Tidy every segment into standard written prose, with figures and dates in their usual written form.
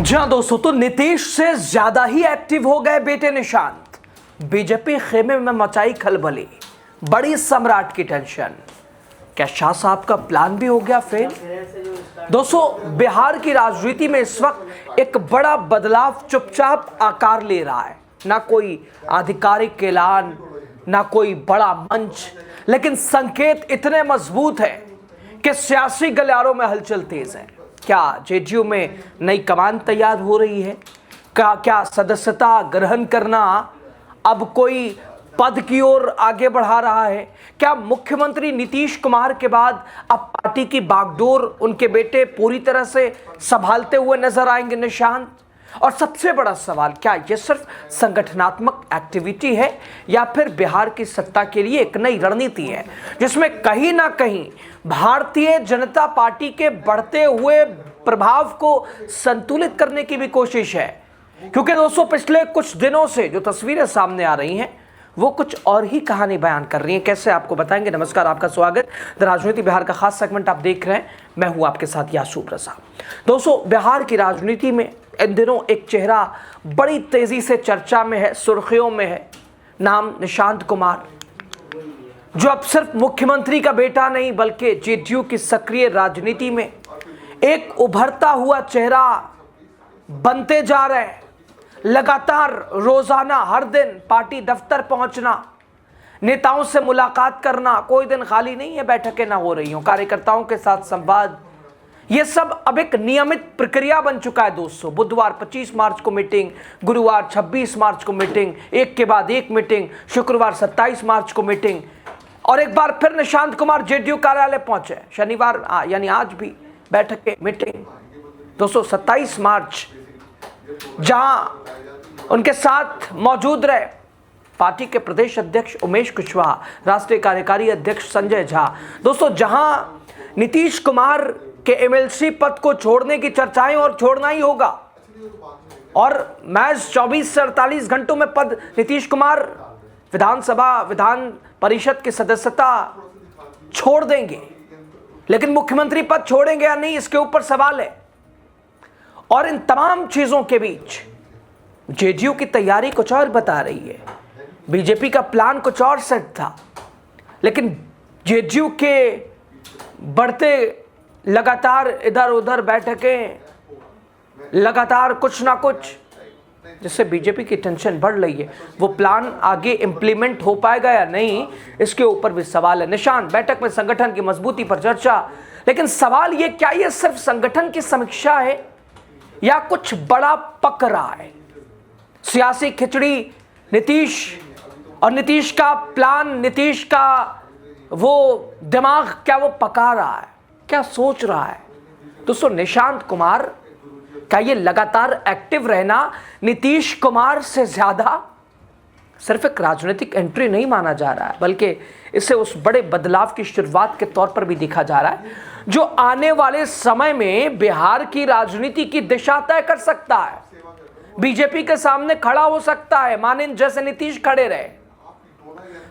जी हाँ दोस्तों, तो नीतीश से ज्यादा ही एक्टिव हो गए बेटे निशांत। बीजेपी खेमे में मचाई खलबली, बड़ी सम्राट की टेंशन। क्या शाह साहब का प्लान भी हो गया फेल? दोस्तों, बिहार की राजनीति में इस वक्त एक बड़ा बदलाव चुपचाप आकार ले रहा है। ना कोई आधिकारिक ऐलान, ना कोई बड़ा मंच, लेकिन संकेत इतने मजबूत हैं कि सियासी गलियारों में हलचल तेज है। क्या जेडीयू में नई कमान तैयार हो रही है? क्या सदस्यता ग्रहण करना अब कोई पद की ओर आगे बढ़ा रहा है? क्या मुख्यमंत्री नीतीश कुमार के बाद अब पार्टी की बागडोर उनके बेटे पूरी तरह से संभालते हुए नजर आएंगे निशांत? और सबसे बड़ा सवाल, क्या यह सिर्फ संगठनात्मक एक्टिविटी है या फिर बिहार की सत्ता के लिए एक नई रणनीति है जिसमें कहीं ना कहीं भारतीय जनता पार्टी के बढ़ते हुए प्रभाव को संतुलित करने की भी कोशिश है? क्योंकि दोस्तों, पिछले कुछ दिनों से जो तस्वीरें सामने आ रही हैं वो कुछ और ही कहानी बयान कर रही हैं। कैसे, आपको बताएंगे। नमस्कार, आपका स्वागत। द राजनीति बिहार का खास सेगमेंट आप देख रहे हैं। मैं हूं आपके साथ यासूब रजा। दोस्तों, बिहार की राजनीति में इन दिनों एक चेहरा बड़ी तेजी से चर्चा में है, सुर्खियों में है। नाम निशांत कुमार, जो अब सिर्फ मुख्यमंत्री का बेटा नहीं बल्कि जेडीयू की सक्रिय राजनीति में एक उभरता हुआ चेहरा बनते जा रहे हैं। लगातार रोजाना हर दिन पार्टी दफ्तर पहुंचना, नेताओं से मुलाकात करना, कोई दिन खाली नहीं है बैठकें ना हो रही हो, कार्यकर्ताओं के साथ संवाद, यह सब अब एक नियमित प्रक्रिया बन चुका है दोस्तों। बुधवार 25 मार्च को मीटिंग, गुरुवार 26 मार्च को मीटिंग, एक के बाद एक मीटिंग, शुक्रवार 27 मार्च को मीटिंग, और एक बार फिर निशांत कुमार जेडीयू कार्यालय पहुंचे। शनिवार यानी आज भी बैठकें, मीटिंग। दोस्तों, 27 मार्च जहां उनके साथ मौजूद रहे पार्टी के प्रदेश अध्यक्ष उमेश कुशवाहा, राष्ट्रीय कार्यकारी अध्यक्ष संजय झा। दोस्तों, जहां नीतीश कुमार के एमएलसी पद को छोड़ने की चर्चाएं, और छोड़ना ही होगा, और महज 24 से 48 घंटों में पद नीतीश कुमार विधानसभा, विधान परिषद की सदस्यता छोड़ देंगे। लेकिन मुख्यमंत्री पद छोड़ेंगे या नहीं, इसके ऊपर सवाल है। और इन तमाम चीजों के बीच जेडीयू की तैयारी कुछ और बता रही है, बीजेपी का प्लान कुछ और सेट था, लेकिन जेडीयू के बढ़ते लगातार इधर उधर बैठकें, लगातार कुछ ना कुछ, जिससे बीजेपी की टेंशन बढ़ रही है। वो प्लान आगे इंप्लीमेंट हो पाएगा या नहीं, इसके ऊपर भी सवाल है। निशांत, बैठक में संगठन की मजबूती पर चर्चा, लेकिन सवाल ये, क्या ये सिर्फ संगठन की समीक्षा है या कुछ बड़ा पक रहा है? सियासी खिचड़ी, नीतीश और नीतीश का प्लान, नीतीश का वो दिमाग, क्या वो पका रहा है, क्या सोच रहा है? दोस्तों, निशांत कुमार का ये लगातार एक्टिव रहना नीतीश कुमार से ज्यादा सिर्फ एक राजनीतिक एंट्री नहीं माना जा रहा है, बल्कि इसे उस बड़े बदलाव की शुरुआत के तौर पर भी देखा जा रहा है जो आने वाले समय में बिहार की राजनीति की दिशा तय कर सकता है, बीजेपी के सामने खड़ा हो सकता है, माने जैसे नीतीश खड़े रहे।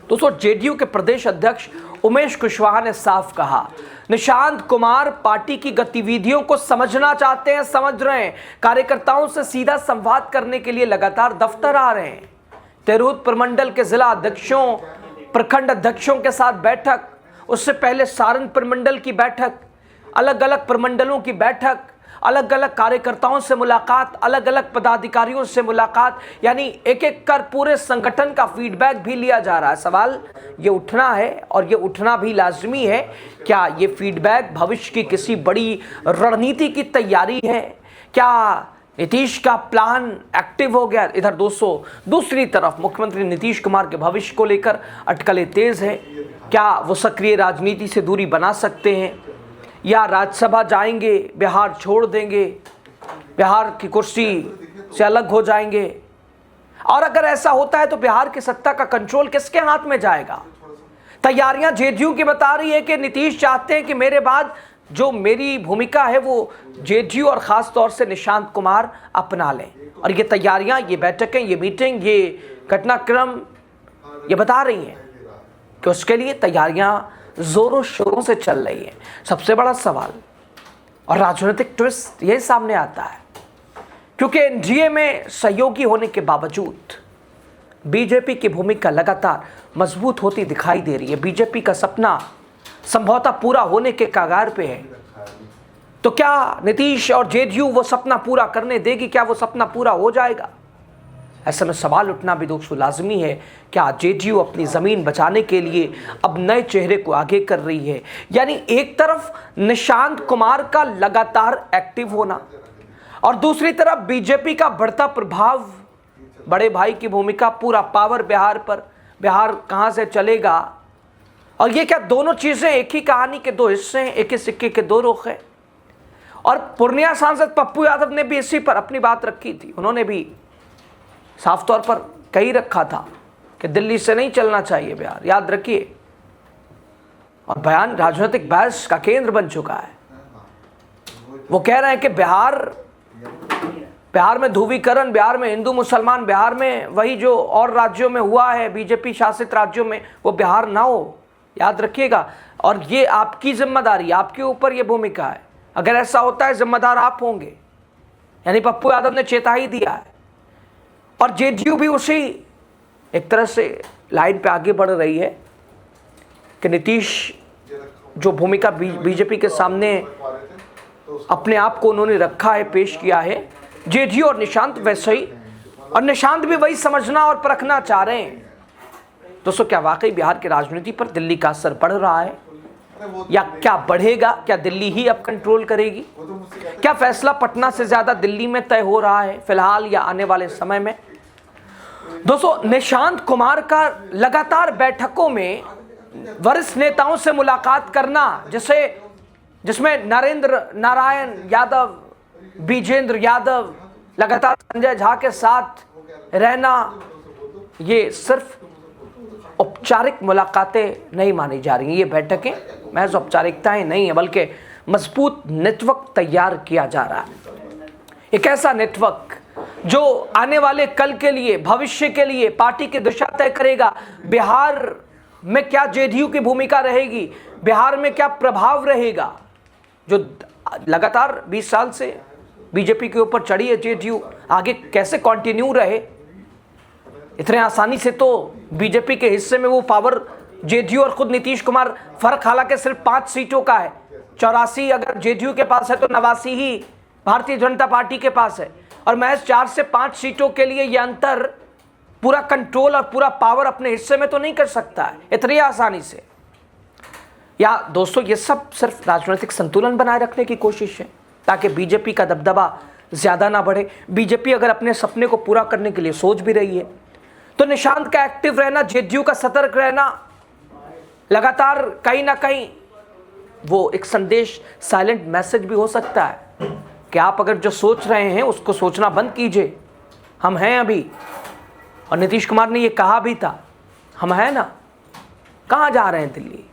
दोस्तों, जेडीयू के प्रदेश अध्यक्ष उमेश कुशवाहा ने साफ कहा, निशांत कुमार पार्टी की गतिविधियों को समझना चाहते हैं, समझ रहे हैं। कार्यकर्ताओं से सीधा संवाद करने के लिए लगातार दफ्तर आ रहे हैं। तिरहुत प्रमंडल के जिला अध्यक्षों, प्रखंड अध्यक्षों के साथ बैठक, उससे पहले सारण प्रमंडल की बैठक, अलग अलग प्रमंडलों की बैठक, अलग अलग कार्यकर्ताओं से मुलाकात, अलग अलग पदाधिकारियों से मुलाकात, यानी एक एक कर पूरे संगठन का फीडबैक भी लिया जा रहा है। सवाल ये उठना है, और ये उठना भी लाजमी है, क्या ये फीडबैक भविष्य की किसी बड़ी रणनीति की तैयारी है? क्या नीतीश का प्लान एक्टिव हो गया? इधर दोस्तों, दूसरी तरफ मुख्यमंत्री नीतीश कुमार के भविष्य को लेकर अटकलें तेज है। क्या वो सक्रिय राजनीति से दूरी बना सकते हैं, या राज्यसभा जाएंगे, बिहार छोड़ देंगे, बिहार की कुर्सी से अलग हो जाएंगे? और अगर ऐसा होता है तो बिहार की सत्ता का कंट्रोल किसके हाथ में जाएगा? तैयारियां जेडीयू की बता रही है कि नीतीश चाहते हैं कि मेरे बाद जो मेरी भूमिका है वो जेडीयू और खास तौर से निशांत कुमार अपना लें। और ये तैयारियां, ये बैठकें, ये मीटिंग, ये घटनाक्रम ये बता रही हैं कि उसके लिए तैयारियां जोरों शोरों से चल रही है। सबसे बड़ा सवाल और राजनीतिक ट्विस्ट यही सामने आता है क्योंकि एनडीए में सहयोगी होने के बावजूद बीजेपी की भूमिका लगातार मजबूत होती दिखाई दे रही है। बीजेपी का सपना संभवतः पूरा होने के कगार पे है। तो क्या नीतीश और जेडीयू वो सपना पूरा करने देगी? क्या वो सपना पूरा हो जाएगा? ऐसे में सवाल उठना भी दोस्तों लाजमी है। क्या जेडीयू अपनी ज़मीन बचाने के लिए अब नए चेहरे को आगे कर रही है? यानी एक तरफ निशांत कुमार का लगातार एक्टिव होना और दूसरी तरफ बीजेपी का बढ़ता प्रभाव, बड़े भाई की भूमिका, पूरा पावर बिहार पर, बिहार कहाँ से चलेगा? और ये क्या दोनों चीज़ें एक ही कहानी के दो हिस्से हैं, एक ही सिक्के के दो रुख हैं? और पूर्णिया सांसद पप्पू यादव ने भी इसी पर अपनी बात रखी थी। उन्होंने भी साफ तौर पर कही रखा था कि दिल्ली से नहीं चलना चाहिए बिहार, याद रखिए। और बयान राजनीतिक बहस का केंद्र बन चुका है। वो कह रहे हैं कि बिहार में ध्रुवीकरण, बिहार में हिंदू मुसलमान, बिहार में वही जो और राज्यों में हुआ है, बीजेपी शासित राज्यों में, वो बिहार ना हो, याद रखिएगा। और ये आपकी जिम्मेदारी, आपके ऊपर ये भूमिका है। अगर ऐसा होता है जिम्मेदार आप होंगे। यानी पप्पू यादव ने चेतावनी दिया है और जेडीयू भी उसी एक तरह से लाइन पे आगे बढ़ रही है कि नीतीश जो भूमिका बीजेपी के सामने अपने आप को उन्होंने रखा है, पेश किया है, जेडीयू और निशांत वैसे ही, और निशांत भी वही समझना और परखना चाह रहे हैं। दोस्तों, क्या वाकई बिहार की राजनीति पर दिल्ली का असर पड़ रहा है या क्या बढ़ेगा? क्या दिल्ली ही अब कंट्रोल करेगी? क्या फैसला पटना से ज्यादा दिल्ली में तय हो रहा है फिलहाल या आने वाले समय में? दोस्तों, निशांत कुमार का लगातार बैठकों में वरिष्ठ नेताओं से मुलाकात करना, जिसमें नरेंद्र नारायण यादव, विजेंद्र यादव, लगातार संजय झा के साथ रहना, ये सिर्फ औपचारिक मुलाकातें नहीं मानी जा रही हैं। ये बैठकें महज औपचारिकताएं नहीं है, बल्कि मजबूत नेटवर्क तैयार किया जा रहा है। एक ऐसा नेटवर्क जो आने वाले कल के लिए, भविष्य के लिए पार्टी की दिशा तय करेगा। बिहार में क्या जेडीयू की भूमिका रहेगी, बिहार में क्या प्रभाव रहेगा, जो लगातार 20 साल से बीजेपी के ऊपर चढ़ी है जेडीयू, आगे कैसे कंटिन्यू रहे? इतने आसानी से तो बीजेपी के हिस्से में वो पावर जेडीयू और खुद नीतीश कुमार, फर्क हालांकि सिर्फ 5 सीटों का है। 84 अगर जेडीयू के पास है तो 89 ही भारतीय जनता पार्टी के पास है, और महज 4 से 5 सीटों के लिए ये अंतर पूरा कंट्रोल और पूरा पावर अपने हिस्से में तो नहीं कर सकता है इतनी आसानी से। या दोस्तों, ये सब सिर्फ राजनीतिक संतुलन बनाए रखने की कोशिश है ताकि बीजेपी का दबदबा ज्यादा ना बढ़े। बीजेपी अगर अपने सपने को पूरा करने के लिए सोच भी रही है तो निशांत का एक्टिव रहना, जेडीयू का सतर्क रहना, लगातार कहीं ना कहीं वो एक संदेश, साइलेंट मैसेज भी हो सकता है कि आप अगर जो सोच रहे हैं उसको सोचना बंद कीजिए, हम हैं अभी। और नीतीश कुमार ने ये कहा भी था, हम हैं ना, कहाँ जा रहे हैं दिल्ली?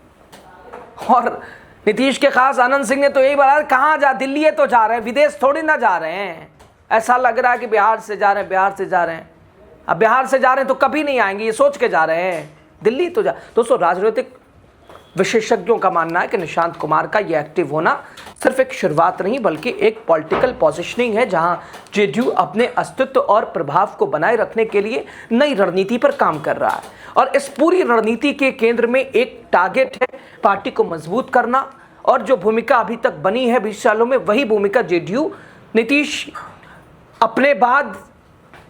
और नीतीश के खास आनंद सिंह ने तो यही बोला, कहाँ जा, दिल्ली है तो जा रहे हैं, विदेश थोड़ी ना जा रहे हैं। ऐसा लग रहा है कि बिहार से जा रहे हैं, बिहार से जा रहे हैं। अब बिहार से जा रहे हैं तो कभी नहीं आएंगे, ये सोच के जा रहे हैं, दिल्ली तो जा। दोस्तों, राजनीतिक विशेषज्ञों का मानना है कि निशांत कुमार का ये एक्टिव होना सिर्फ एक शुरुआत नहीं बल्कि एक पॉलिटिकल पोजीशनिंग है, जहां जेडीयू अपने अस्तित्व और प्रभाव को बनाए रखने के लिए नई रणनीति पर काम कर रहा है। और इस पूरी रणनीति के केंद्र में एक टारगेट है, पार्टी को मजबूत करना, और जो भूमिका अभी तक बनी है 20 सालों में, वही भूमिका जेडीयू, नीतीश अपने बाद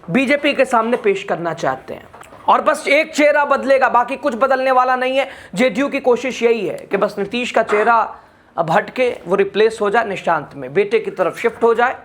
बीजेपी के सामने पेश करना चाहते हैं। और बस एक चेहरा बदलेगा, बाकी कुछ बदलने वाला नहीं है। जेडीयू की कोशिश यही है कि बस नीतीश का चेहरा अब हट के वो रिप्लेस हो जाए निशांत में, बेटे की तरफ शिफ्ट हो जाए,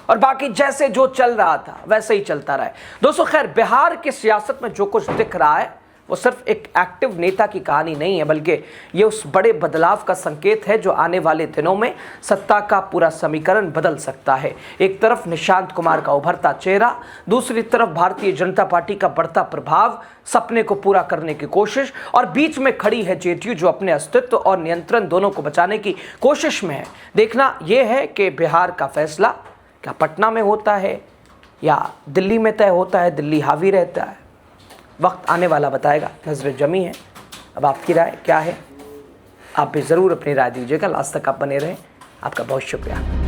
और बाकी जैसे जो चल रहा था वैसे ही चलता रहे। दोस्तों, खैर, बिहार की सियासत में जो कुछ दिख रहा है वो सिर्फ एक एक्टिव नेता की कहानी नहीं है, बल्कि ये उस बड़े बदलाव का संकेत है जो आने वाले दिनों में सत्ता का पूरा समीकरण बदल सकता है। एक तरफ निशांत कुमार का उभरता चेहरा, दूसरी तरफ भारतीय जनता पार्टी का बढ़ता प्रभाव, सपने को पूरा करने की कोशिश, और बीच में खड़ी है जेडीयू जो अपने अस्तित्व और नियंत्रण दोनों को बचाने की कोशिश में है। देखना यह है कि बिहार का फैसला क्या पटना में होता है या दिल्ली में तय होता है, दिल्ली हावी रहता है। वक्त आने वाला बताएगा, नजरें जमी है। अब आपकी राय क्या है? आप भी ज़रूर अपनी राय दीजिएगा। लास्ट तक आप बने रहें। आपका बहुत शुक्रिया।